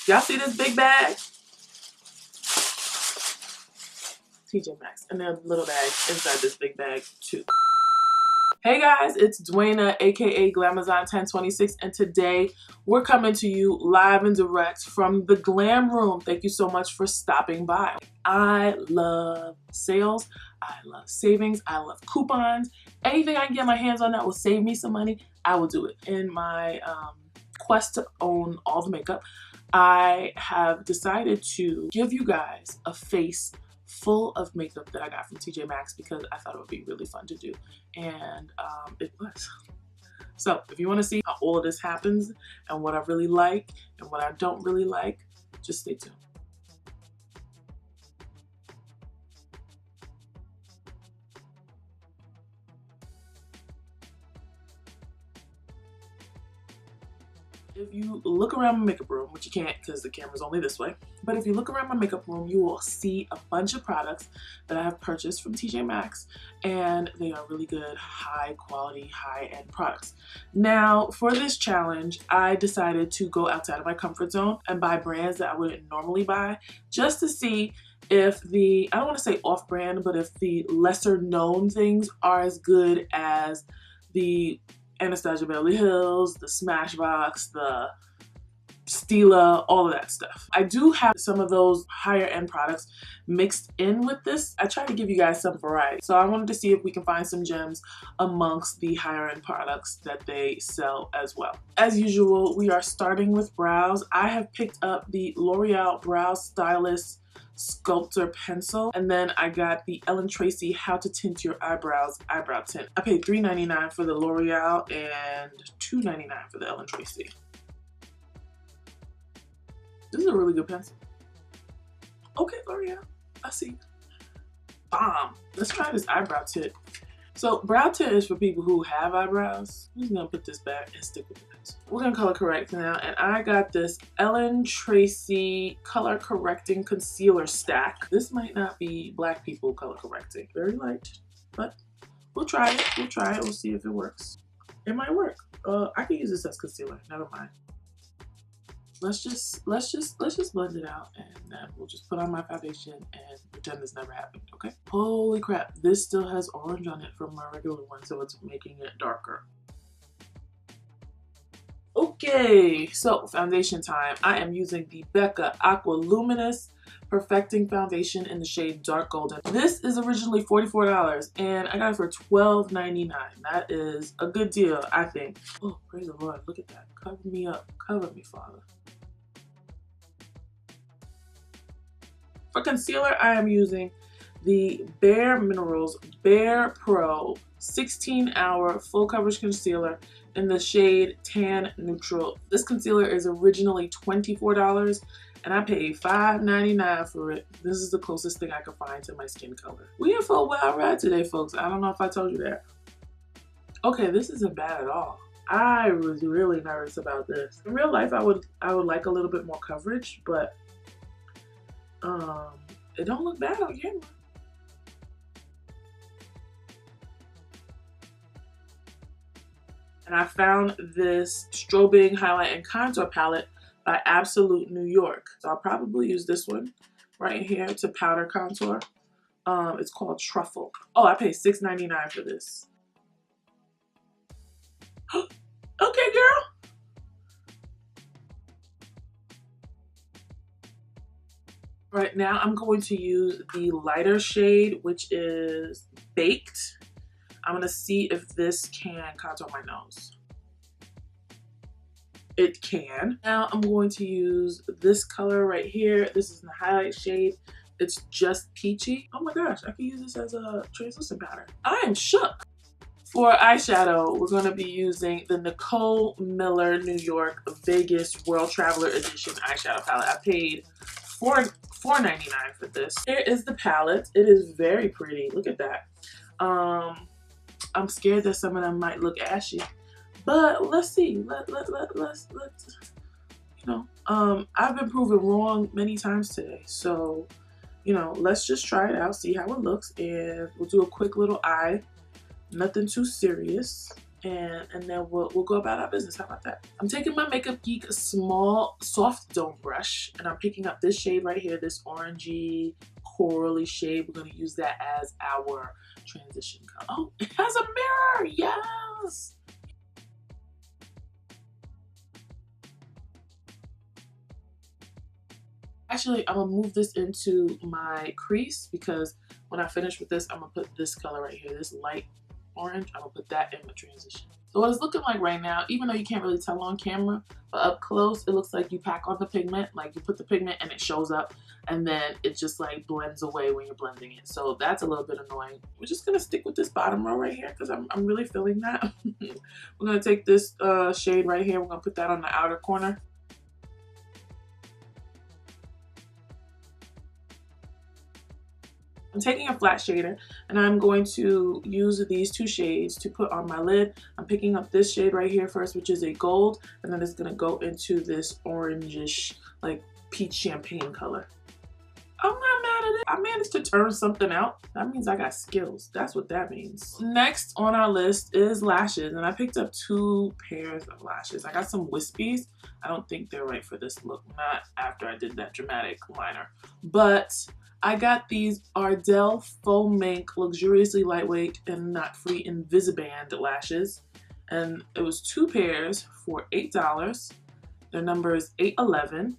Y'all see this big bag? TJ Maxx. And then little bags inside this big bag too. Hey guys, it's Dwayna, aka Glamazon1026, and today we're coming to you live and direct from the Glam Room. Thank you so much for stopping by. I love sales, I love savings, I love coupons. Anything I can get my hands on that will save me some money, I will do it. In my quest to own all the makeup, I have decided to give you guys a face full of makeup that I got from TJ Maxx because I thought it would be really fun to do, and it was. So if you want to see how all of this happens and what I really like and what I don't really like, just stay tuned. If you look around my makeup room, which you can't because the camera's only this way, but if you look around my makeup room, you will see a bunch of products that I have purchased from TJ Maxx, and they are really good, high quality, high-end products. Now, for this challenge, I decided to go outside of my comfort zone and buy brands that I wouldn't normally buy, just to see if the, I don't want to say off-brand, but if the lesser known things are as good as the Anastasia Beverly Hills, the Smashbox, the Stila, all of that stuff. I do have some of those higher end products mixed in with this. I try to give you guys some variety. So I wanted to see if we can find some gems amongst the higher end products that they sell as well. As usual, we are starting with brows. I have picked up the L'Oreal Brow Stylist Sculptor Pencil, and then I got the Ellen Tracy How to Tint Your Eyebrows eyebrow tint. I paid $3.99 for the L'Oreal and $2.99 for the Ellen Tracy. This is a really good pencil. Okay, L'Oreal, I see. Bomb. Let's try this eyebrow tint. So brow tint is for people who have eyebrows. I'm just gonna put this back and stick with the pencil. We're gonna color correct now, and I got this Ellen Tracy color correcting concealer stack. This might not be black people color correcting. Very light, but we'll try it. We'll try it. We'll see if it works. It might work. I can use this as concealer. Never mind. Let's just blend it out, and then we'll just put on my foundation and pretend this never happened, okay? Holy crap, this still has orange on it from my regular one, so it's making it darker. Okay, so foundation time. I am using the Becca Aqua Luminous Perfecting Foundation in the shade Dark Golden. This is originally $44, and I got it for $12.99. That is a good deal, I think. Oh, praise the Lord, look at that. Cover me up, cover me, Father. For concealer, I am using the Bare Minerals Bare Pro 16-hour full coverage concealer in the shade Tan Neutral. This concealer is originally $24, and I paid $5.99 for it. This is the closest thing I could find to my skin color. We in for a wild ride today, folks. I don't know if I told you that. Okay, this isn't bad at all. I was really nervous about this. In real life, I would like a little bit more coverage, but it don't look bad on camera. And I found this strobing highlight and contour palette by Absolute New York. So I'll probably use this one right here to powder contour. It's called Truffle. Oh, I paid $6.99 for this. Okay, girl. Right now, I'm going to use the lighter shade, which is Baked. I'm gonna see if this can contour my nose. It can. Now I'm going to use this color right here. This is the highlight shade. It's just peachy. Oh my gosh, I can use this as a translucent powder. I am shook. For eyeshadow, we're going to be using the Nicole Miller New York Vegas World Traveler Edition eyeshadow palette. I paid $4.99 for this. Here is the palette. It is very pretty. Look at that. I'm scared that some of them might look ashy, but let's see. Let's you know, I've been proven wrong many times today, so you know, let's just try it out, see how it looks, and we'll do a quick little eye. Nothing too serious. and then we'll go about our business. How about that? I'm taking my Makeup Geek small soft dome brush, and I'm picking up this shade right here, this orangey corally shade. We're gonna use that as our transition color. Oh, it has a mirror, yes! Actually, I'm gonna move this into my crease because when I finish with this, I'm gonna put this color right here, this light orange. I'm gonna put that in my transition. So what it's looking like right now, even though you can't really tell on camera, but up close, it looks like you pack on the pigment, like you put the pigment and it shows up, and then it just like blends away when you're blending it. So that's a little bit annoying. We're just gonna stick with this bottom row right here because I'm really feeling that. We're gonna take this shade right here. We're gonna put that on the outer corner. I'm taking a flat shader and I'm going to use these two shades to put on my lid. I'm picking up this shade right here first, which is a gold, and then it's gonna go into this orangish, like peach champagne color. I'm not mad at it. I managed to turn something out. That means I got skills. That's what that means. Next on our list is lashes, and I picked up 2 pairs of lashes. I got some wispies. I don't think they're right for this look, not after I did that dramatic liner, but I got these Ardell Faux Mink Luxuriously Lightweight and Knot Free Invisiband lashes. And it was 2 pairs for $8. Their number is 811.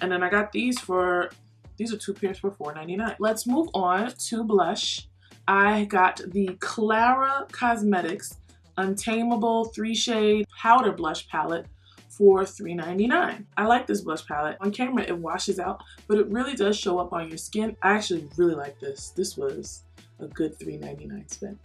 And then I got these are 2 pairs for $4.99. Let's move on to blush. I got the Clara Cosmetics Untamable 3-Shade Powder Blush Palette for $3.99. I like this blush palette. On camera it washes out, but it really does show up on your skin. I actually really like this. This was a good $3.99 spend.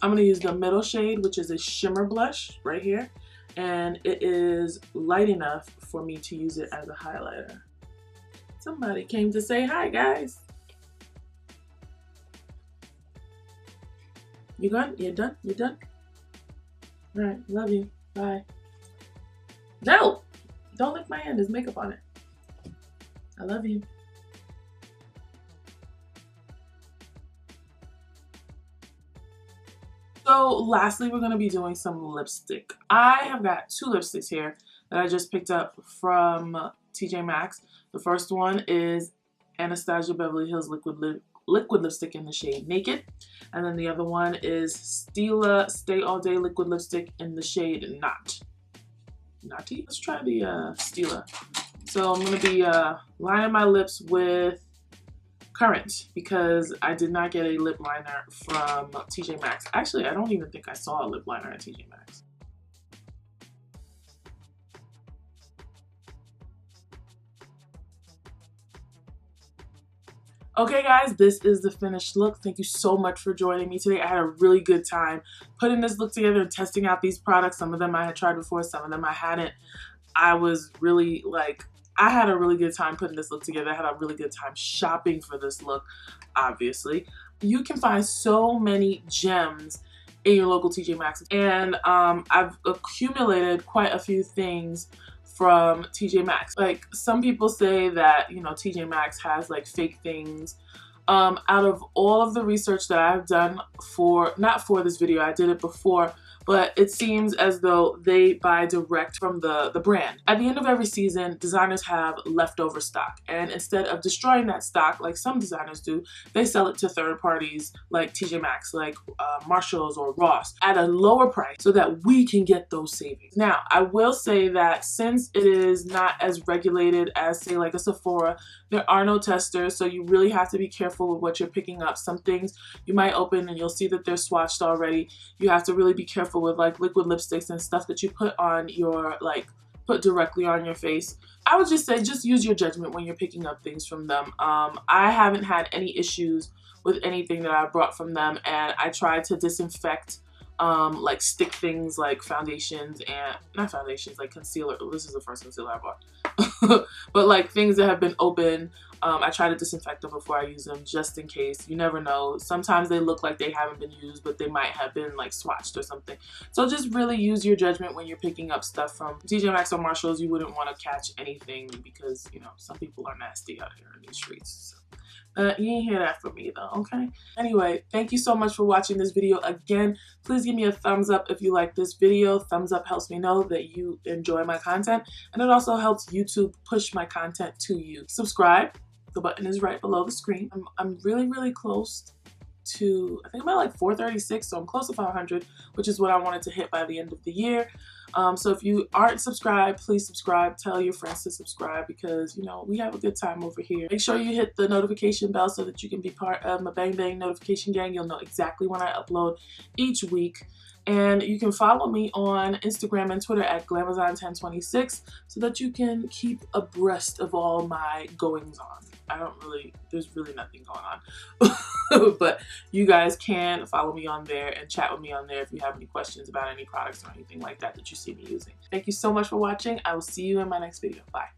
I'm gonna use the middle shade, which is a shimmer blush right here, and it is light enough for me to use it as a highlighter. Somebody came to say hi, guys. You done? You're done? You're done? All right, love you. Bye. No! Don't lick my hand. There's makeup on it. I love you. So lastly, we're going to be doing some lipstick. I have got 2 lipsticks here that I just picked up from TJ Maxx. The first one is Anastasia Beverly Hills liquid lipstick in the shade Naked. And then the other one is Stila Stay All Day liquid lipstick in the shade Naughty. Let's try the Stila. So I'm going to be lining my lips with Currant because I did not get a lip liner from TJ Maxx. Actually, I don't even think I saw a lip liner at TJ Maxx. Okay guys, this is the finished look. Thank you so much for joining me today. I had a really good time putting this look together and testing out these products. Some of them I had tried before, some of them I hadn't. I was really I had a really good time putting this look together. I had a really good time shopping for this look, obviously. You can find so many gems in your local TJ Maxx, and I've accumulated quite a few things from TJ Maxx. Like, some people say that, you know, TJ Maxx has like fake things. Out of all of the research that I've done not for this video, I did it before, but it seems as though they buy direct from the brand. At the end of every season, designers have leftover stock, and instead of destroying that stock like some designers do, they sell it to third parties like TJ Maxx, like Marshalls or Ross at a lower price so that we can get those savings. Now, I will say that since it is not as regulated as, say, like a Sephora, there are no testers, so you really have to be careful with what you're picking up. Some things you might open and you'll see that they're swatched already. You have to really be careful with like liquid lipsticks and stuff that you put on your, put directly on your face. I would just say, just use your judgment when you're picking up things from them. I haven't had any issues with anything that I brought from them, and I try to disinfect like stick things like foundations and, not foundations, like concealer. This is the first concealer I bought. But like things that have been open, I try to disinfect them before I use them just in case. You never know. Sometimes they look like they haven't been used, but they might have been like swatched or something. So just really use your judgment when you're picking up stuff from TJ Maxx or Marshalls. You wouldn't want to catch anything because, you know, some people are nasty out here in these streets. So. You ain't hear that from me though, okay? Anyway, thank you so much for watching this video. Again, please give me a thumbs up if you like this video. Thumbs up helps me know that you enjoy my content, and it also helps YouTube push my content to you. Subscribe. The button is right below the screen. I'm really close to, I think I'm at like 436, so I'm close to 500, which is what I wanted to hit by the end of the year. So if you aren't subscribed, please subscribe. Tell your friends to subscribe because, you know, we have a good time over here. Make sure you hit the notification bell so that you can be part of my Bang Bang notification gang. You'll know exactly when I upload each week. And you can follow me on Instagram and Twitter at Glamazon1026 so that you can keep abreast of all my goings on. There's really nothing going on. But you guys can follow me on there and chat with me on there if you have any questions about any products or anything like that that you see me using. Thank you so much for watching. I will see you in my next video. Bye.